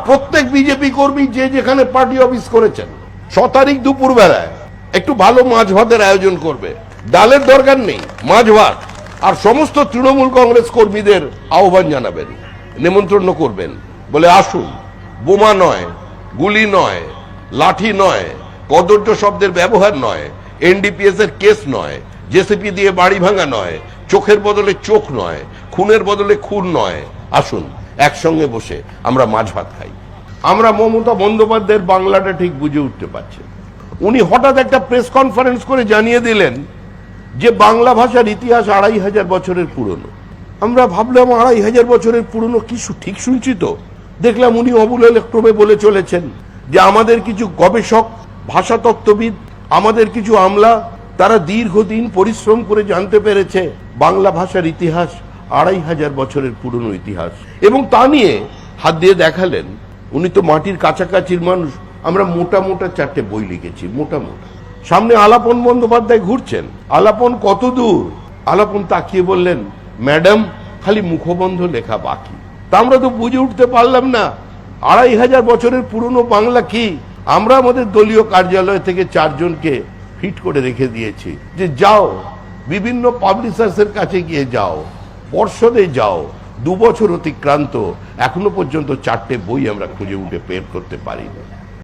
প্রত্যেক বিজেপি কর্মী যে যেখানে পার্টি অফিস করেছেন 6 তারিখ দুপুর বেলায় একটু ভালো মাছ ভাতের আয়োজন করবে। ডালের দরকার নেই, মাছ ভাত। আর সমস্ত তৃণমূল কংগ্রেস কর্মীদের আহ্বান জানাবেন, নেমন্ত্রণ করবেন, বলে আসুন, বোমা নয়, গুলি নয়, লাঠি নয়, কদর্য শব্দের ব্যবহার নয়, এনডিপিএস এর কেস নয়, জেসিপি দিয়ে বাড়ি ভাঙা নয়, চোখের বদলে চোখ নয়, খুনের বদলে খুন নয়। আসুন একসঙ্গে বসে আমরা মাছ ভাত খাই। আমরা মমতা বন্দ্যোপাধ্যায়ের বাংলাটা ঠিক বুঝে উঠতে পারছি। উনি হঠাৎ একটা প্রেস কনফারেন্স করে জানিয়ে দিলেন যে বাংলা ভাষার ইতিহাস 2500 বছরের পুরনো। আমরা ভাবলাম 2500 বছরের পুরনো কি ঠিক শুনছি তো? দেখলাম উনি অবলীলাক্রমে বলে চলেছেন যে আমাদের কিছু গবেষক, ভাষাতত্ত্ববিদ, আমাদের কিছু আমলা, তারা দীর্ঘদিন পরিশ্রম করে জানতে পেরেছে বাংলা ভাষার ইতিহাস 2500 বছরের পুরনো ইতিহাস। এবং তা নিয়ে হাত দিয়ে দেখালেন, উনি তো মাটির কাছাকাছির মানুষ, আমরা মোটা মোটা 4টে বই লিখেছি, মোটা মোটা। সামনে আলাপন বন্দ্যোপাধ্যায় ঘুরছেন, আলাপন কত দূর? আলাপন তাকিয়ে বললেন, ম্যাডাম খালি মুখবন্ধ লেখা বাকি। তা আমরা তো বুঝে উঠতে পারলাম না 2500 বছরের পুরনো বাংলা কি। আমরা আমাদের দলীয় কার্যালয় থেকে 4 জনকে ফিট করে রেখে দিয়েছি যে যাও বিভিন্ন পাবলিশার্সের কাছে গিয়ে যাও, পর্ষদে যাও। 2 বছর অতিক্রান্ত, এখনো পর্যন্ত 4টে বই আমরা খুঁজে উঠে বের করতে পারিনি।